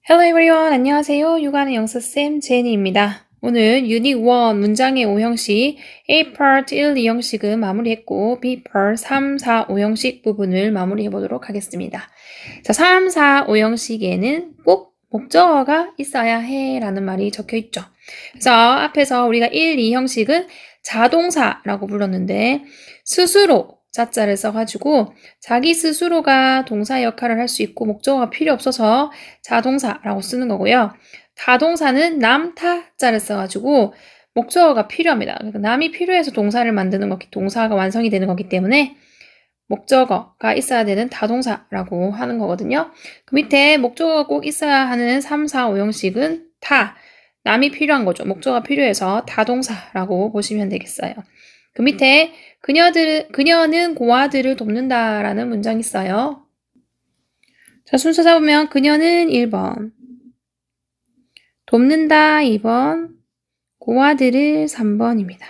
Hello everyone. 안녕하세요. 육아하는 영서쌤 제니입니다. 오늘 유닛 1 문장의 오형식 A part 1, 2형식은 마무리했고 B part 3, 4, 5형식 부분을 마무리해 보도록 하겠습니다. 자, 3, 4, 5형식에는 꼭 목적어가 있어야 해 라는 말이 적혀 있죠. 그래서 앞에서 우리가 1, 2형식은 자동사라고 불렀는데 스스로 자자를 써가지고 자기 스스로가 동사 역할을 할 수 있고 목적어가 필요 없어서 자동사라고 쓰는 거고요. 타동사는 남, 타자를 써가지고 목적어가 필요합니다. 그러니까 남이 필요해서 동사를 만드는 거기, 동사가 완성이 되는 거기 때문에 목적어가 있어야 되는 타동사라고 하는 거거든요. 그 밑에 목적어가 꼭 있어야 하는 3, 4, 5형식은 타, 남이 필요한 거죠. 목적어가 필요해서 타동사라고 보시면 되겠어요. 그 밑에 그녀는 고아들을 돕는다라는 문장이 있어요. 자, 순서 잡으면 그녀는 1번, 돕는다 2번, 고아들을 3번입니다.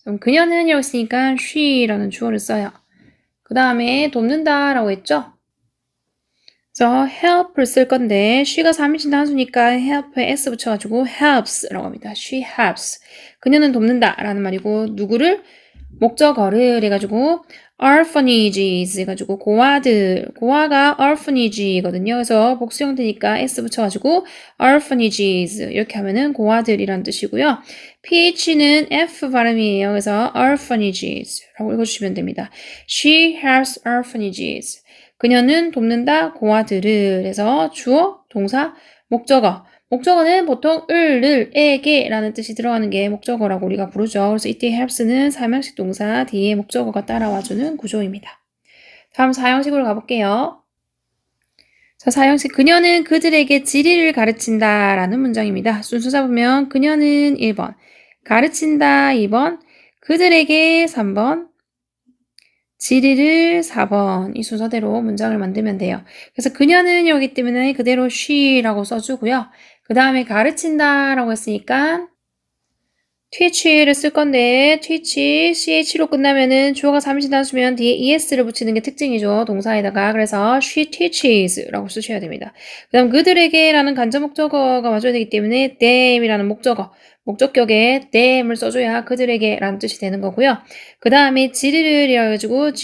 그럼 그녀는 이라고 했으니까 she라는 주어를 써요. 그 다음에 돕는다라고 했죠? 그래서 help을 쓸 건데 she가 3인칭 단수니까 help에 s 붙여가지고 helps라고 합니다. she helps. 그녀는 돕는다라는 말이고 누구를? 목적어를 해가지고 orphanages 해가지고 고아가 orphanage거든요. 그래서 복수 형태니까 s 붙여가지고 orphanages 이렇게 하면은 고아들이란 뜻이고요. ph는 f 발음이에요. 그래서 orphanages라고 읽어주시면 됩니다. She helps orphanages. 그녀는 돕는다 고아들을 해서 주어, 동사, 목적어. 목적어는 보통 을, 에게 라는 뜻이 들어가는 게 목적어라고 우리가 부르죠. 그래서 이때 helps는 사명식 동사 뒤에 목적어가 따라와주는 구조입니다. 다음 4형식으로 가볼게요. 자, 4형식 그녀는 그들에게 지리를 가르친다 라는 문장입니다. 순서 잡으면 그녀는 1번, 가르친다 2번, 그들에게 3번, 지리를 4번 이 순서대로 문장을 만들면 돼요. 그래서 그녀는 여기 때문에 그대로 she라고 써주고요. 그 다음에 가르친다라고 했으니까 teach를 쓸 건데 teach, ch로 끝나면은 주어가 3인칭 단수면 뒤에 es를 붙이는 게 특징이죠. 동사에다가. 그래서 she teaches라고 쓰셔야 됩니다. 그 다음 그들에게 라는 간접 목적어가 와줘야 되기 때문에 them이라는 목적격에 them을 써줘야 그들에게 라는 뜻이 되는 거고요. 그 다음에 지리를 이래가지고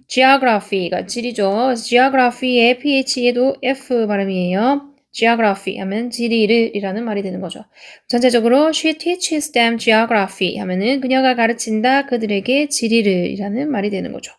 geography가 지리죠. geography의 phe도 f 발음이에요. geography 하면 지리를 이라는 말이 되는 거죠. 전체적으로 she teaches them geography 하면은 그녀가 가르친다 그들에게 지리를 이라는 말이 되는 거죠.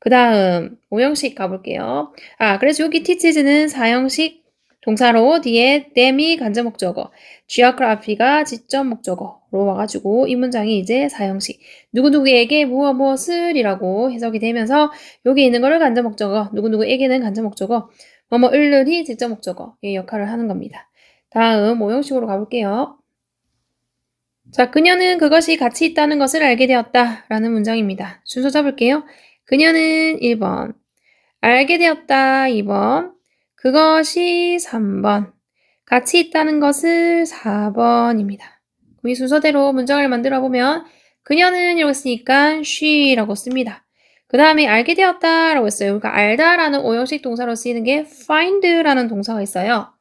그 다음 5형식 가볼게요. 그래서 여기 teaches는 4형식 동사로 뒤에 them이 간접 목적어, geography가 지점 목적어로 와가지고 이 문장이 이제 4형식. 누구누구에게 무엇을 이라고 해석이 되면서 여기 있는 거를 간접 목적어, 누구누구에게는 간접 목적어, 을이 지점 목적어의 역할을 하는 겁니다. 다음 5형식으로 가볼게요. 자, 그녀는 그것이 가치 있다는 것을 알게 되었다 라는 문장입니다. 순서 잡을게요. 그녀는 1번, 알게 되었다 2번, 그것이 3번, 가치 있다는 것을 4번입니다. 이 순서대로 문장을 만들어 보면 그녀는 이라고 했으니까 she라고 씁니다. 그 다음에 알게 되었다 라고 했어요. 그러니까 알다라는 오형식 동사로 쓰이는 게 find라는 동사가 있어요.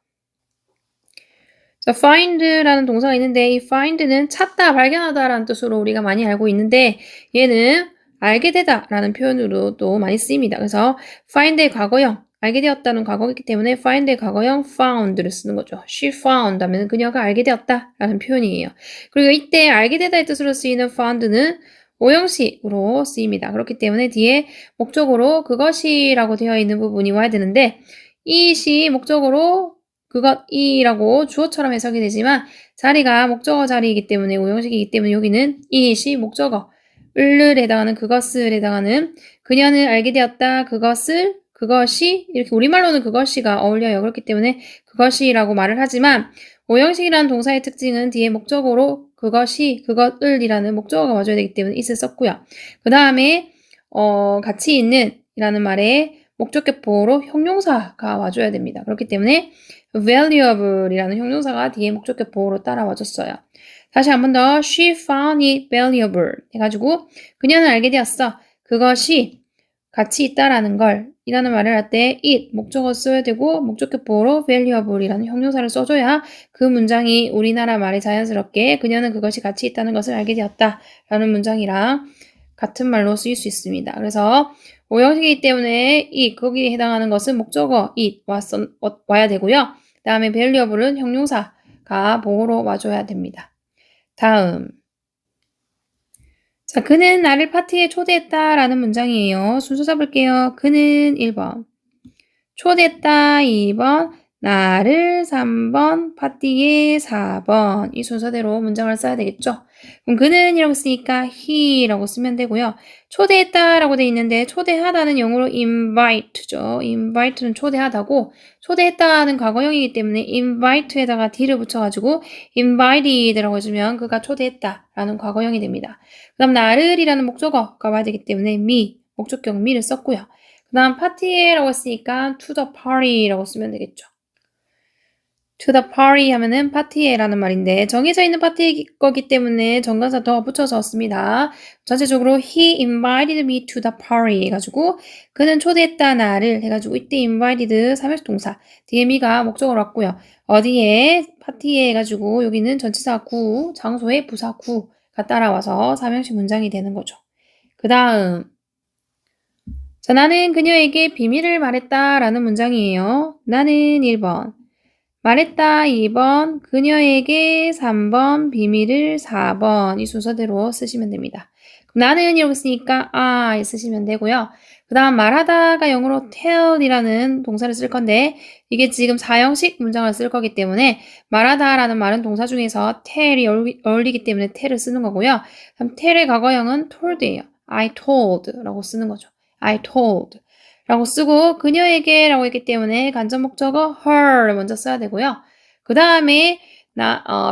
자, find라는 동사가 있는데 이 find는 찾다, 발견하다라는 뜻으로 우리가 많이 알고 있는데 얘는 알게 되다라는 표현으로도 많이 쓰입니다. 그래서 find의 과거형, 알게 되었다는 과거이기 때문에 find의 과거형 found를 쓰는 거죠. She found 하면 그녀가 알게 되었다라는 표현이에요. 그리고 이때 알게 되다의 뜻으로 쓰이는 found는 오형식으로 쓰입니다. 그렇기 때문에 뒤에 목적으로 그것이라고 되어 있는 부분이 와야 되는데 이시 목적으로 그것이라고 주어처럼 해석이 되지만 자리가 목적어 자리이기 때문에 오형식이기 때문에 여기는 이시 목적어 을을 해당하는 그것을 해당하는 그녀는 알게 되었다 그것이 이렇게 우리말로는 그것이가 어울려요. 그렇기 때문에 그것이라고 말을 하지만 오형식이라는 동사의 특징은 뒤에 목적어로 그것을이라는 목적어가 와줘야 되기 때문에 it을 썼고요. 그 다음에 같이 있는 이라는 말에 목적격보로 형용사가 와줘야 됩니다. 그렇기 때문에 valuable이라는 형용사가 뒤에 목적격보로 따라와줬어요. 다시 한 번 더 she found it valuable 해가지고 그녀는 알게 되었어. 그것이 가치 있다라는 걸 이라는 말을 할 때 it 목적어 써야 되고 목적격 보호로 valuable이라는 형용사를 써줘야 그 문장이 우리나라 말에 자연스럽게 그녀는 그것이 가치 있다는 것을 알게 되었다라는 문장이랑 같은 말로 쓰일 수 있습니다. 그래서 오형식이기 때문에 it 거기에 해당하는 것은 목적어 it 와야 되고요. 그 다음에 valuable은 형용사가 보호로 와줘야 됩니다. 다음 자, 그는 나를 파티에 초대했다 라는 문장이에요. 순서 잡을게요. 그는 1번, 초대했다 2번, 나를 3번, 파티에 4번. 이 순서대로 문장을 써야 되겠죠? 그럼 그는 이라고 쓰니까 he라고 쓰면 되고요. 초대했다 라고 돼 있는데 초대하다는 영어로 invite죠. invite는 초대하다고 초대했다는 과거형이기 때문에 invite에다가 d를 붙여가지고 invited라고 해주면 그가 초대했다 라는 과거형이 됩니다. 그 다음 나를이라는 목적어가 와야 되기 때문에 me, 목적격 me를 썼고요. 그 다음 파티에라고 했으니까 to the party라고 쓰면 되겠죠. to the party 하면은 파티에라는 말인데 정해져 있는 파티일 거기 때문에 정관사 더 붙여서 씁니다. 전체적으로 he invited me to the party 해가지고 그는 초대했다 나를 해가지고 이때 invited 삼형식 동사 뒤에 me가 목적어로 왔고요. 어디에 파티에 해가지고 여기는 전치사 구 장소에 부사 구가 따라와서 삼형식 문장이 되는 거죠. 그 다음 자, 나는 그녀에게 비밀을 말했다 라는 문장이에요. 나는 1번, 말했다 2번, 그녀에게 3번, 비밀을 4번 이 순서대로 쓰시면 됩니다. 그럼 나는 이러고 있으니까 I 쓰시면 되고요. 그 다음 말하다가 영어로 tell이라는 동사를 쓸 건데 이게 지금 사형식 문장을 쓸 거기 때문에 말하다라는 말은 동사 중에서 tell이 어울리기 때문에 tell을 쓰는 거고요. 그럼 tell의 과거형은 told예요. I told라고 쓰는 거죠. I told 라고 쓰고 그녀에게 라고 했기 때문에 간접 목적어 her를 먼저 써야 되고요. 그 다음에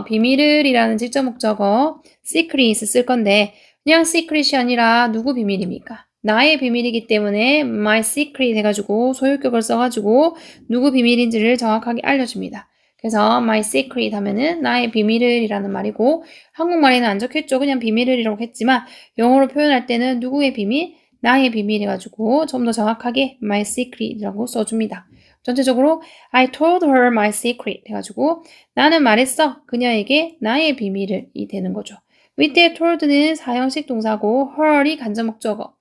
비밀을 이라는 직접 목적어 secret 쓸 건데 그냥 secret이 아니라 누구 비밀입니까? 나의 비밀이기 때문에 my secret 해가지고 소유격을 써가지고 누구 비밀인지를 정확하게 알려줍니다. 그래서 my secret 하면은 나의 비밀을 이라는 말이고 한국말에는 안 적혀있죠. 그냥 비밀을 이라고 했지만 영어로 표현할 때는 누구의 비밀? 나의 비밀이가지고 좀 더 정확하게 my secret이라고 써줍니다. 전체적으로 I told her my secret 해가지고 나는 말했어 그녀에게 나의 비밀을이 되는 거죠. 이때 told는 사형식 동사고 her이 간접 목적어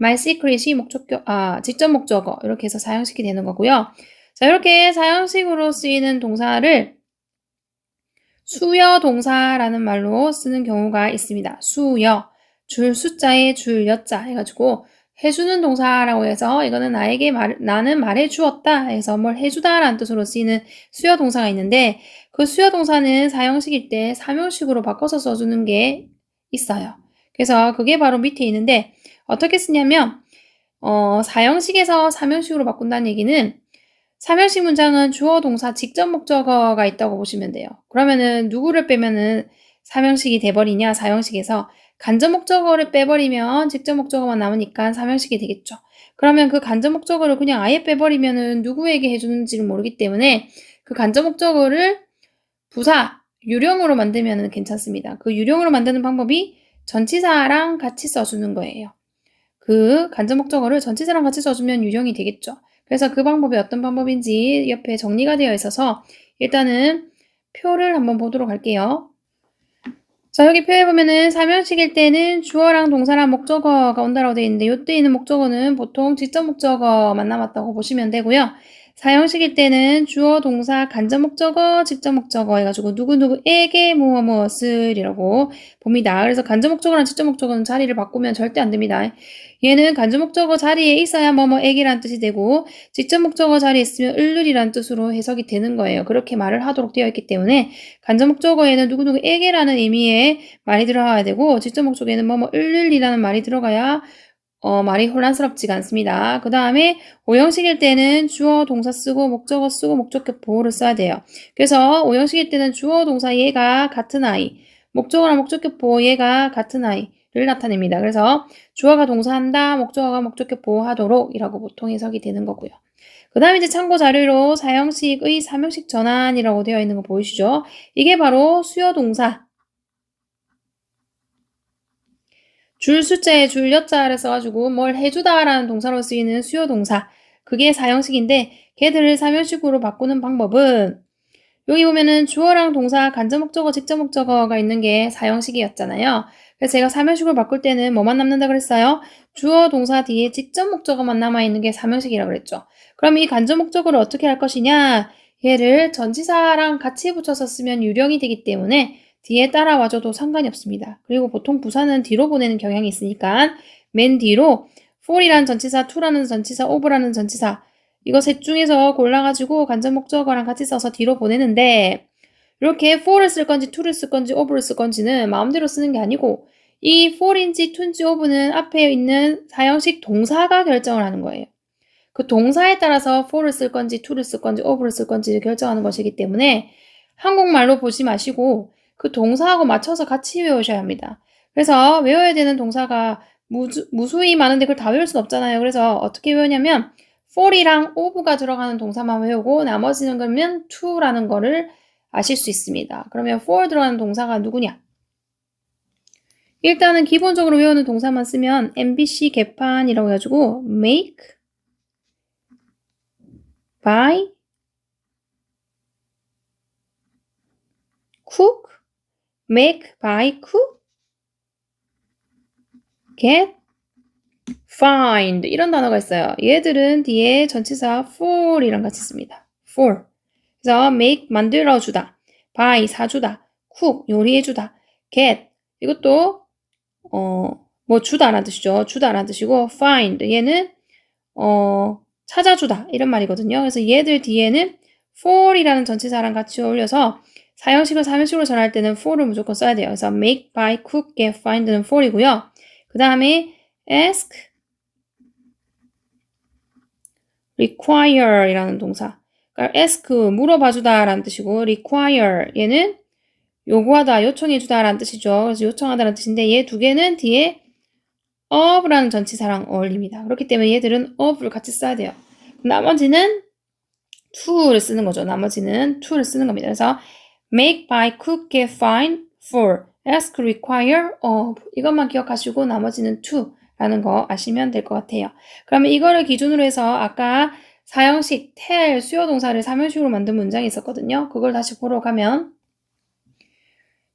my secret이 직접 목적어 이렇게 해서 사형식이 되는 거고요. 자 이렇게 사형식으로 쓰이는 동사를 수여 동사라는 말로 쓰는 경우가 있습니다. 수여 줄 숫자에 줄 여자 해가지고 해주는 동사라고 해서 이거는 나는 말해주었다 해서 뭘 해주다라는 뜻으로 쓰이는 수여 동사가 있는데 그 수여 동사는 사형식일 때 삼형식으로 바꿔서 써주는 게 있어요. 그래서 그게 바로 밑에 있는데 어떻게 쓰냐면 사형식에서 삼형식으로 바꾼다는 얘기는 삼형식 문장은 주어 동사 직접 목적어가 있다고 보시면 돼요. 그러면은 누구를 빼면은 삼형식이 돼버리냐 사형식에서 간접 목적어를 빼버리면 직접 목적어만 남으니까 삼형식이 되겠죠. 그러면 그 간접 목적어를 그냥 아예 빼버리면은 누구에게 해주는지를 모르기 때문에 그 간접 목적어를 부사, 유령으로 만들면 괜찮습니다. 그 유령으로 만드는 방법이 전치사랑 같이 써주는 거예요. 그 간접 목적어를 전치사랑 같이 써주면 유령이 되겠죠. 그래서 그 방법이 어떤 방법인지 옆에 정리가 되어 있어서 일단은 표를 한번 보도록 할게요. 자, 여기 표에 보면은 삼형식일 때는 주어랑 동사랑 목적어가 온다라고 되어 있는데 이때 있는 목적어는 보통 직접 목적어만 남았다고 보시면 되고요. 사형식일 때는 주어, 동사, 간접 목적어, 직접 목적어 해가지고 누구누구에게 무엇이라고 봅니다. 그래서 간접 목적어랑 직접 목적어는 자리를 바꾸면 절대 안 됩니다. 얘는 간접 목적어 자리에 있어야 뭐뭐에게란 뜻이 되고 직접 목적어 자리에 있으면 을을이란 뜻으로 해석이 되는 거예요. 그렇게 말을 하도록 되어 있기 때문에 간접 목적어에는 누구누구에게라는 의미의 말이 들어가야 되고 직접 목적어에는 뭐뭐 을을이라는 말이 들어가야 말이 혼란스럽지가 않습니다. 그 다음에 오형식일 때는 주어, 동사 쓰고 목적어 쓰고 목적격 보호를 써야 돼요. 그래서 오형식일 때는 주어, 동사 얘가 같은 아이, 목적어랑 목적격 보호 얘가 같은 아이를 나타냅니다. 그래서 주어가 동사한다, 목적어가 목적격 보호하도록 이라고 보통 해석이 되는 거고요. 그 다음에 이제 참고 자료로 사형식의 삼형식 전환이라고 되어 있는 거 보이시죠? 이게 바로 수요 동사 줄 숫자에 줄 여자를 써가지고 뭘 해주다라는 동사로 쓰이는 수요 동사. 그게 사형식인데 걔들을 사면식으로 바꾸는 방법은 여기 보면은 주어랑 동사, 간접 목적어, 직접 목적어가 있는 게 사형식이었잖아요. 그래서 제가 사면식으로 바꿀 때는 뭐만 남는다 그랬어요? 주어, 동사 뒤에 직접 목적어만 남아있는 게 사면식이라고 그랬죠. 그럼 이 간접 목적어를 어떻게 할 것이냐? 얘를 전치사랑 같이 붙여서 쓰면 유령이 되기 때문에 뒤에 따라와줘도 상관이 없습니다. 그리고 보통 부사는 뒤로 보내는 경향이 있으니까 맨 뒤로 for이라는 전치사, to라는 전치사, of라는 전치사 이거 셋 중에서 골라가지고 간접 목적어랑 같이 써서 뒤로 보내는데 이렇게 for를 쓸 건지 to를 쓸 건지 of를 쓸 건지는 마음대로 쓰는 게 아니고 이 for인지 to인지 of는 앞에 있는 사형식 동사가 결정을 하는 거예요. 그 동사에 따라서 for를 쓸 건지 to를 쓸 건지 of를 쓸 건지 결정하는 것이기 때문에 한국말로 보지 마시고 그 동사하고 맞춰서 같이 외우셔야 합니다. 그래서 외워야 되는 동사가 무수히 많은데 그걸 다 외울 순 없잖아요. 그래서 어떻게 외우냐면 for이랑 of가 들어가는 동사만 외우고 나머지는 그러면 to라는 거를 아실 수 있습니다. 그러면 for 들어가는 동사가 누구냐? 일단은 기본적으로 외우는 동사만 쓰면 MBC 개판이라고 해가지고 make, buy, cook, make, buy, cook, get, find 이런 단어가 있어요. 얘들은 뒤에 전치사 for이랑 같이 씁니다. for. 그래서 make 만들어주다, buy 사주다, cook 요리해주다, get 이것도 뭐 주다라는 뜻이죠. 주다라는 뜻이고 find 얘는 찾아주다 이런 말이거든요. 그래서 얘들 뒤에는 for이라는 전치사랑 같이 어울려서 사형식을 사면식으로 전할 때는 for를 무조건 써야 돼요. 그래서 make, buy, cook, get, find는 for이고요. 그 다음에 ask, require 이라는 동사. 그러니까 ask 물어봐주다 라는 뜻이고 require 얘는 요구하다, 요청해주다 라는 뜻이죠. 그래서 요청하다 라는 뜻인데 얘 두 개는 뒤에 of라는 전치사랑 어울립니다. 그렇기 때문에 얘들은 of를 같이 써야 돼요. 나머지는 to를 쓰는 거죠. 나머지는 to를 쓰는 겁니다. 그래서 make, buy, cook, get, find, for, ask, require, of 이것만 기억하시고 나머지는 to라는 거 아시면 될 것 같아요. 그러면 이거를 기준으로 해서 아까 사형식, tell, 수요 동사를 사면식으로 만든 문장이 있었거든요. 그걸 다시 보러 가면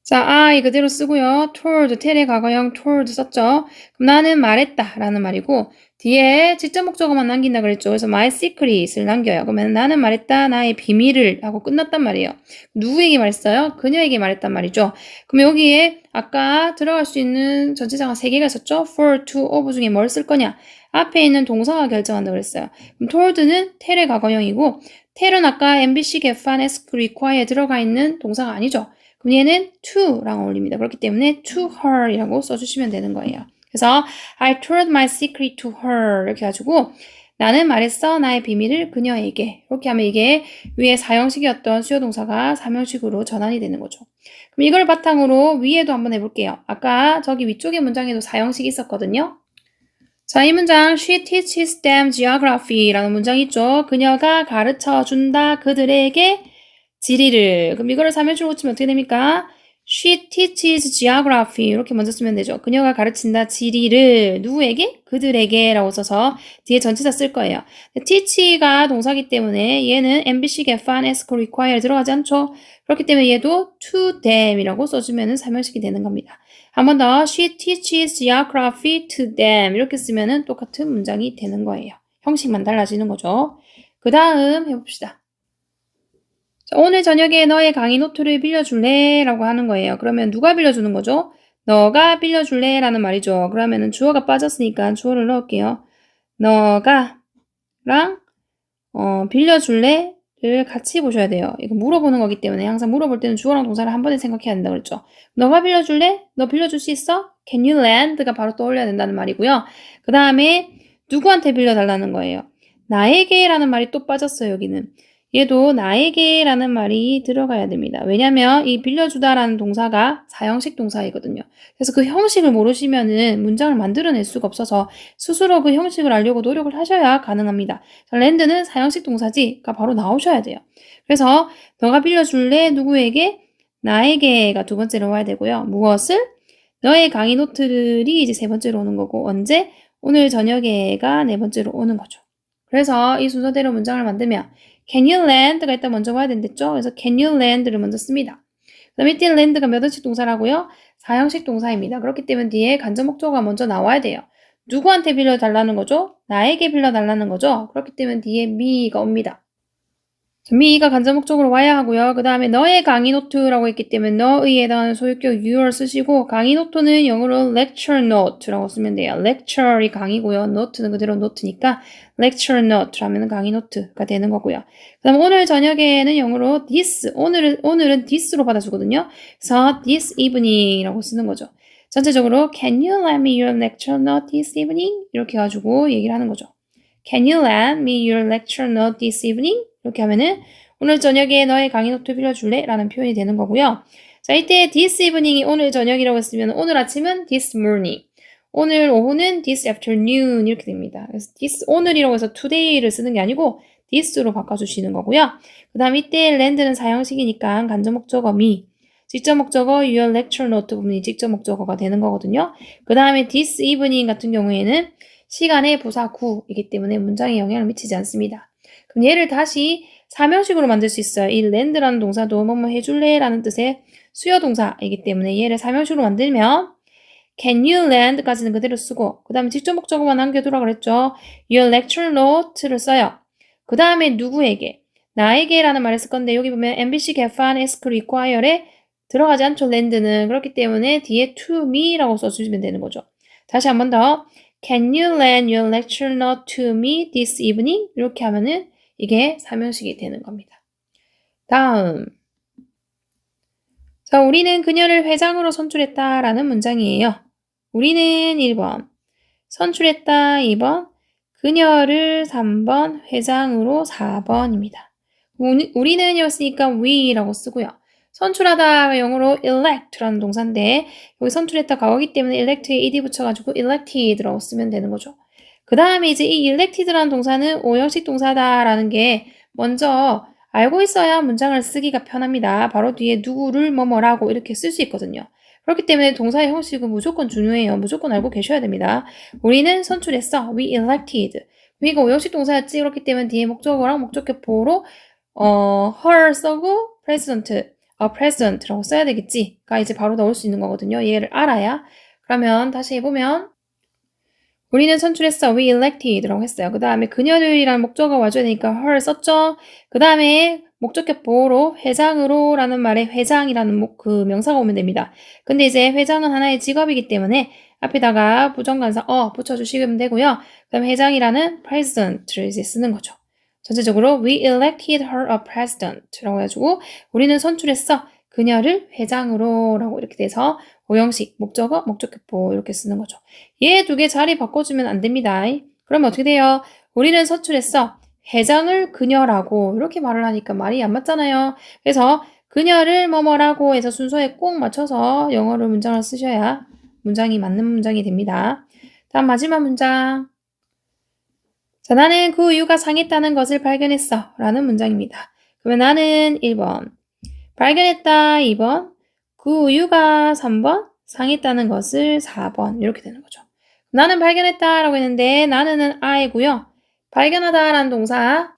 자, I 그대로 쓰고요. told, tell의 과거형 told 썼죠. 그럼 나는 말했다 라는 말이고 뒤에 직접 목적어만 남긴다 그랬죠. 그래서 my secret을 남겨요. 그러면 나는 말했다 나의 비밀을 하고 끝났단 말이에요. 누구에게 말했어요? 그녀에게 말했단 말이죠. 그럼 여기에 아까 들어갈 수 있는 전치사가 3개가 있었죠. for, to, of 중에 뭘 쓸 거냐? 앞에 있는 동사가 결정한다고 그랬어요. 그럼 told는 tell의 과거형이고 tell은 아까 MBC, get, find, ask, require에 들어가 있는 동사가 아니죠. 그럼 얘는 to랑 어울립니다. 그렇기 때문에 to her 이라고 써주시면 되는 거예요. 그래서 I told my secret to her 이렇게 해가지고 나는 말했어 나의 비밀을 그녀에게 이렇게 하면 이게 위에 사형식이었던 수요동사가 사명식으로 전환이 되는 거죠. 그럼 이걸 바탕으로 위에도 한번 해볼게요. 아까 저기 위쪽의 문장에도 사형식이 있었거든요. 자, 이 문장 She teaches them geography라는 문장이 있죠. 그녀가 가르쳐준다 그들에게 지리를. 그럼 이거를 사면식으로 치면 어떻게 됩니까? She teaches geography 이렇게 먼저 쓰면 되죠. 그녀가 가르친다 지리를 누구에게? 그들에게 라고 써서 뒤에 전치사 쓸 거예요. teach가 동사기 때문에 얘는 MBC, get, find, ask, require 들어가지 않죠. 그렇기 때문에 얘도 to them 이라고 써주면 사면식이 되는 겁니다. 한 번 더 She teaches geography to them 이렇게 쓰면 똑같은 문장이 되는 거예요. 형식만 달라지는 거죠. 그 다음 해봅시다. 자, 오늘 저녁에 너의 강의 노트를 빌려줄래? 라고 하는 거예요. 그러면 누가 빌려주는 거죠? 너가 빌려줄래? 라는 말이죠. 그러면은 주어가 빠졌으니까 주어를 넣을게요. 너가 랑 빌려줄래? 를 같이 보셔야 돼요. 이거 물어보는 거기 때문에 항상 물어볼 때는 주어랑 동사를 한 번에 생각해야 된다고 그랬죠. 너가 빌려줄래? 너 빌려줄 수 있어? Can you lend가 바로 떠올려야 된다는 말이고요. 그 다음에 누구한테 빌려달라는 거예요. 나에게 라는 말이 또 빠졌어요. 여기는. 얘도 나에게 라는 말이 들어가야 됩니다. 왜냐면 이 빌려주다라는 동사가 사형식 동사이거든요. 그래서 그 형식을 모르시면은 문장을 만들어낼 수가 없어서 스스로 그 형식을 알려고 노력을 하셔야 가능합니다. 자, 랜드는 사형식 동사지가 바로 나오셔야 돼요. 그래서 너가 빌려줄래? 누구에게? 나에게가 두 번째로 와야 되고요. 무엇을? 너의 강의 노트들이 이제 세 번째로 오는 거고 언제? 오늘 저녁에가 네 번째로 오는 거죠. 그래서 이 순서대로 문장을 만들면 Can you land가 일단 먼저 와야 된댔죠? 그래서 Can you land를 먼저 씁니다. 그 다음에 이때 land가 몇 원식 동사라고요? 4형식 동사입니다. 그렇기 때문에 뒤에 간접 목적어가 먼저 나와야 돼요. 누구한테 빌려달라는 거죠? 나에게 빌려달라는 거죠? 그렇기 때문에 뒤에 me가 옵니다. 미가 간접 목적으로 와야 하고요. 그 다음에 너의 강의 노트라고 했기 때문에 너의에 대한 소유격 your 쓰시고 강의 노트는 영어로 lecture note라고 쓰면 돼요. lecture이 강의고요. note는 그대로 note니까 lecture note라면 강의 노트가 되는 거고요. 그 다음 오늘 저녁에는 영어로 this, 오늘은 this로 받아주거든요. 그래서 this evening이라고 쓰는 거죠. 전체적으로 can you lend me your lecture note this evening? 이렇게 해가지고 얘기를 하는 거죠. Can you lend me your lecture note this evening? 이렇게 하면은 오늘 저녁에 너의 강의 노트 빌려줄래? 라는 표현이 되는 거고요. 자, 이때 this evening이 오늘 저녁이라고 했으면 오늘 아침은 this morning, 오늘 오후는 this afternoon 이렇게 됩니다. 그래서 this 오늘이라고 해서 today를 쓰는 게 아니고 this로 바꿔주시는 거고요. 그 다음 이때 land는 사형식이니까 간접 목적어 me, 직접 목적어 your lecture note 부분이 직접 목적어가 되는 거거든요. 그 다음에 this evening 같은 경우에는 시간의 부사 구이기 때문에 문장에 영향을 미치지 않습니다. 그럼 얘를 다시 사명식으로 만들 수 있어요. 이 land라는 동사도 뭐뭐 해줄래? 라는 뜻의 수요 동사이기 때문에 얘를 사명식으로 만들면 can you land까지는 그대로 쓰고 그 다음에 직접 목적어만 남겨두라 그랬죠. your lecture note를 써요. 그 다음에 누구에게? 나에게 라는 말을 쓸 건데 여기 보면 MBC get ask require에 들어가지 않죠. land는. 그렇기 때문에 뒤에 to me라고 써주시면 되는 거죠. 다시 한 번 더. Can you lend your lecture note to me this evening? 이렇게 하면은 이게 사명식이 되는 겁니다. 다음. 자, 우리는 그녀를 회장으로 선출했다 라는 문장이에요. 우리는 1번, 선출했다 2번, 그녀를 3번, 회장으로 4번입니다. 우리는 이었으니까 we라고 쓰고요. 선출하다 영어로 elect라는 동사인데 여기 선출했다 과거기 때문에 elect에 ed 붙여가지고 elected라고 쓰면 되는 거죠. 그 다음에 이제 이 elected라는 동사는 5형식 동사다라는 게 먼저 알고 있어야 문장을 쓰기가 편합니다. 바로 뒤에 누구를 뭐뭐라고 이렇게 쓸 수 있거든요. 그렇기 때문에 동사의 형식은 무조건 중요해요. 무조건 알고 계셔야 됩니다. 우리는 선출했어. We elected. we가 5형식 동사였지. 그렇기 때문에 뒤에 목적어랑 목적격 보호로 her 쓰고 president라고 써야 되겠지.가 이제 바로 넣을 수 있는 거거든요. 얘를 알아야. 그러면 다시 해보면 우리는 선출했어. We elected라고 했어요. 그 다음에 그녀들이라는 목적어가 와줘야 되니까 her 썼죠. 그 다음에 목적격 보호로 회장으로 라는 말에 회장이라는 그 명사가 오면 됩니다. 근데 이제 회장은 하나의 직업이기 때문에 앞에다가 부정관사 붙여주시면 되고요. 그 다음에 회장이라는 president를 이제 쓰는 거죠. 전체적으로 we elected her a president라고 해가지고 우리는 선출했어. 그녀를 회장으로 라고 이렇게 돼서 5형식 목적어, 목적격보 이렇게 쓰는 거죠. 얘 두 개 자리 바꿔주면 안 됩니다. 그러면 어떻게 돼요? 우리는 선출했어. 회장을 그녀라고 이렇게 말을 하니까 말이 안 맞잖아요. 그래서 그녀를 뭐뭐라고 해서 순서에 꼭 맞춰서 영어로 문장을 쓰셔야 문장이 맞는 문장이 됩니다. 다음 마지막 문장. 자, 나는 그 우유가 상했다는 것을 발견했어. 라는 문장입니다. 그러면 나는 1번, 발견했다 2번, 그 우유가 3번, 상했다는 것을 4번. 이렇게 되는 거죠. 나는 발견했다 라고 했는데 나는은 I고요. 발견하다 라는 동사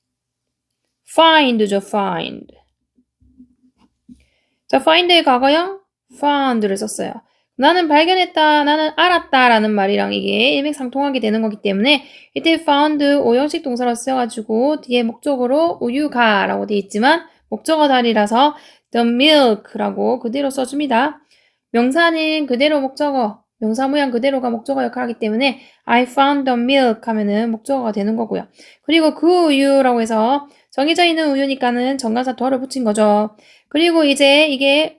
find죠, find. 자, find의 과거형 found를 썼어요. 나는 발견했다, 나는 알았다 라는 말이랑 이게 일맥상통하게 되는 거기 때문에 이때 found 5형식 동사로 쓰여가지고 뒤에 목적어로 우유가 라고 되어 있지만 목적어 다리라서 the milk라고 그대로 써줍니다. 명사는 그대로 목적어, 명사 모양 그대로가 목적어 역할을 하기 때문에 I found the milk 하면은 목적어가 되는 거고요. 그리고 그 우유라고 해서 정해져 있는 우유니까는 정관사 더를 붙인 거죠. 그리고 이제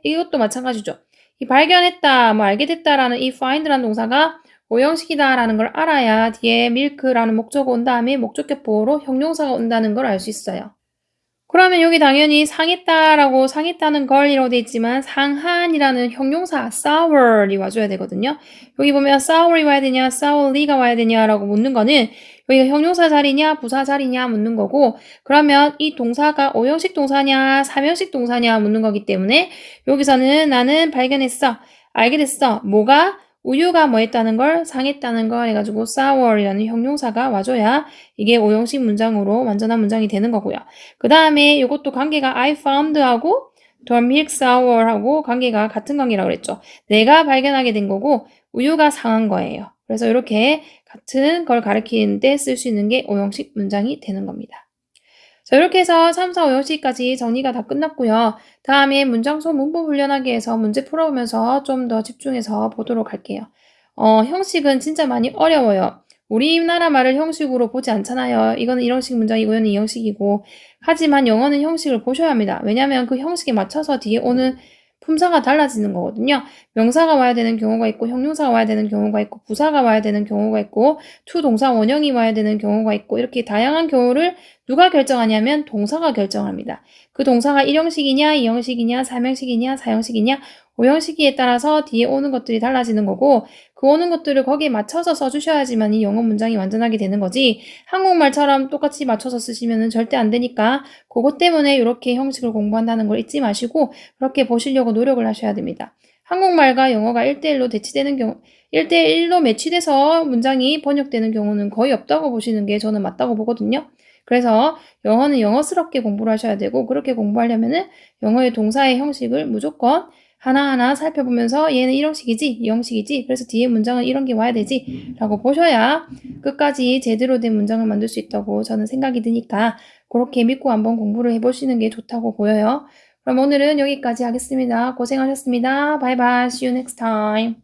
이것도 마찬가지죠. 이 발견했다, 알게 됐다라는 이 find라는 동사가 5형식이다라는 걸 알아야 뒤에 milk라는 목적어 온 다음에 목적격 보호로 형용사가 온다는 걸 알 수 있어요. 그러면 여기 당연히 상했다라고 상했다는 걸이라고 돼 있지만 상한이라는 형용사 sour이 와줘야 되거든요. 여기 보면 sour이 와야 되냐, sourly가 와야 되냐라고 묻는 거는 여기가 형용사 자리냐, 부사 자리냐 묻는 거고 그러면 이 동사가 5형식 동사냐, 3형식 동사냐 묻는 거기 때문에 여기서는 나는 발견했어. 알게 됐어. 뭐가? 우유가 뭐 했다는 걸? 상했다는 걸 해가지고 sour이라는 형용사가 와줘야 이게 오형식 문장으로 완전한 문장이 되는 거고요. 그 다음에 이것도 관계가 I found하고 the milk sour하고 관계가 같은 관계라고 그랬죠. 내가 발견하게 된 거고 우유가 상한 거예요. 그래서 이렇게 같은 걸 가리키는데 쓸 수 있는 게 오형식 문장이 되는 겁니다. 자, 이렇게 해서 3, 4, 5형식까지 정리가 다 끝났고요. 다음에 문장소 문법 훈련하기 위해서 문제 풀어보면서 좀 더 집중해서 보도록 할게요. 형식은 진짜 많이 어려워요. 우리나라 말을 형식으로 보지 않잖아요. 이거는 이형식 문장이고 이거는 이형식이고. 하지만 영어는 형식을 보셔야 합니다. 왜냐하면 그 형식에 맞춰서 뒤에 오는 품사가 달라지는 거거든요. 명사가 와야 되는 경우가 있고 형용사가 와야 되는 경우가 있고 부사가 와야 되는 경우가 있고 투동사 원형이 와야 되는 경우가 있고 이렇게 다양한 경우를 누가 결정하냐면 동사가 결정합니다. 그 동사가 1형식이냐 2형식이냐 3형식이냐 4형식이냐 5형식에 따라서 뒤에 오는 것들이 달라지는 거고 그 오는 것들을 거기에 맞춰서 써주셔야지만 이 영어 문장이 완전하게 되는 거지 한국말처럼 똑같이 맞춰서 쓰시면 절대 안 되니까 그것 때문에 이렇게 형식을 공부한다는 걸 잊지 마시고 그렇게 보시려고 노력을 하셔야 됩니다. 한국말과 영어가 1대1로 대치되는 경우 1대1로 매치돼서 문장이 번역되는 경우는 거의 없다고 보시는 게 저는 맞다고 보거든요. 그래서 영어는 영어스럽게 공부를 하셔야 되고 그렇게 공부하려면은 영어의 동사의 형식을 무조건 하나하나 살펴보면서 얘는 1형식이지, 2형식이지, 그래서 뒤에 문장은 이런 게 와야 되지 라고 보셔야 끝까지 제대로 된 문장을 만들 수 있다고 저는 생각이 드니까 그렇게 믿고 한번 공부를 해보시는 게 좋다고 보여요. 그럼 오늘은 여기까지 하겠습니다. 고생하셨습니다. 바이바이. See you next time.